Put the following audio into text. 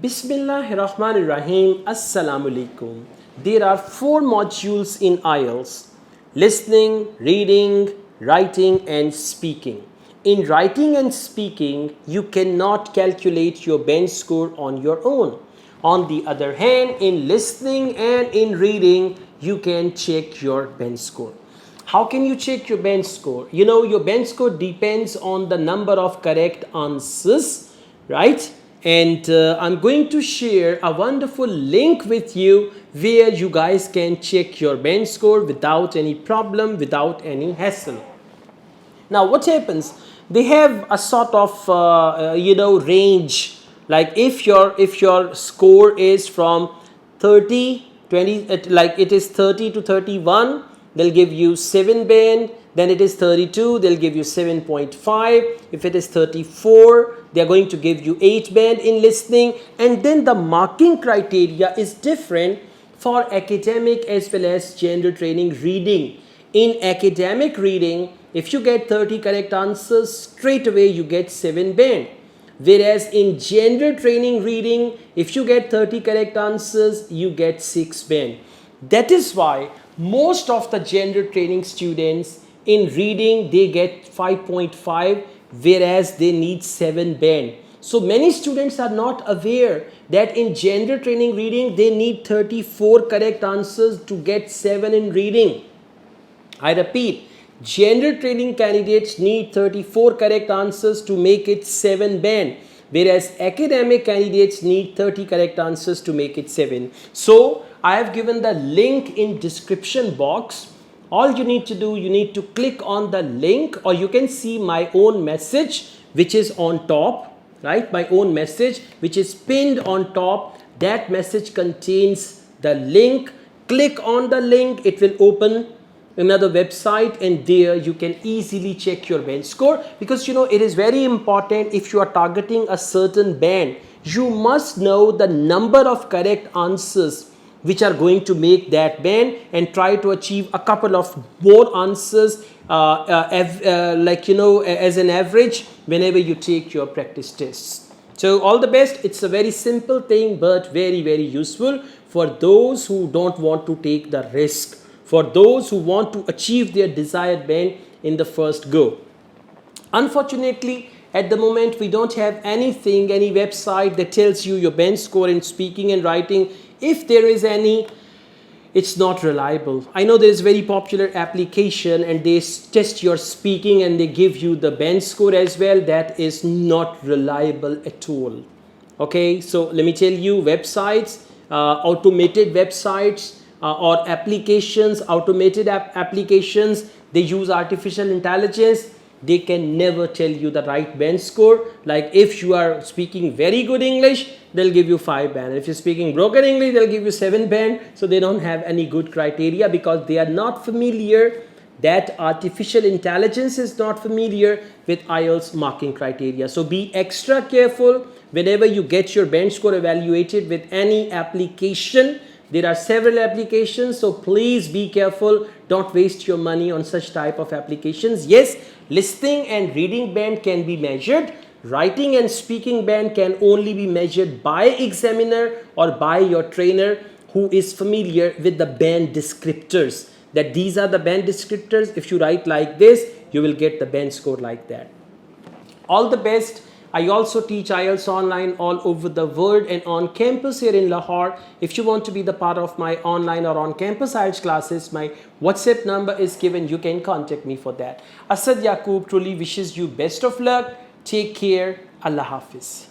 Bismillahirrahmanirrahim. Assalamu alaikum. There are 4 modules in IELTS: listening, reading, writing and speaking. In writing and speaking, you cannot calculate your bench score on your own. On the other hand, in listening and in reading, you can check your bench score. How can you check your bench score? You know, your bench score depends on the number of correct answers, right? And I'm going to share a wonderful link with you where you guys can check your bench score without any problem, without any hassle. Now what happens? They have a sort of range. Like if your score is from 30, 20, like it is 30 to 31, they'll give you 7 band. Then it is 32, they'll give you 7.5. If it is 34, they are going to give you 8 band in listening. And then the marking criteria is different for academic as well as general training reading. In academic reading, if you get 30 correct answers, straight away you get 7 band. Whereas in general training reading, if you get 30 correct answers, you get 6 band. That is why most of the general training students in reading, they get 5.5, whereas they need 7 band. So many students are not aware that in general training reading, they need 34 correct answers to get 7 in reading. I repeat, general training candidates need 34 correct answers to make it 7 band, whereas academic candidates need 30 correct answers to make it 7. So I have given the link in description box. All you need to do, you need to click on the link, or you can see my own message which is on top, right? My own message which is pinned on top. That message contains the link. Click on the link, it will open another website, and there you can easily check your bench score, because you know it is very important. If you are targeting a certain band, you must know the number of correct answers which are going to make that band, and try to achieve a couple of more answers as an average whenever you take your practice tests. So all the best. It's a very simple thing, but very, very useful for those who don't want to take the risk, for those who want to achieve their desired band in the first go. Unfortunately, at the moment, we don't have anything, any website that tells you your bench score in speaking and writing. If there is any, it's not reliable. I know there is a very popular application and they test your speaking and they give you the bench score as well. That is not reliable at all. Okay, so let me tell you, websites, automated websites, or applications, automated applications, they use artificial intelligence. They can never tell you the right bench score. Like if you are speaking very good English, they'll give you 5 band. If you're speaking broken English, they'll give you 7 band. So they don't have any good criteria, because they are not familiar, that artificial intelligence is not familiar with IELTS marking criteria. So be extra careful whenever you get your bench score evaluated with any application. There are several applications, so please be careful. Don't waste your money on such type of applications. Yes, listening and reading band can be measured. Writing and speaking band can only be measured by examiner or by your trainer who is familiar with the band descriptors. That these are the band descriptors. If you write like this, you will get the band score like that. All the best. I also teach IELTS online all over the world and on campus here in Lahore. If you want to be the part of my online or on campus IELTS classes, my WhatsApp number is given. You can contact me for that. Asad Yaqub truly wishes you best of luck. Take care. Allah Hafiz.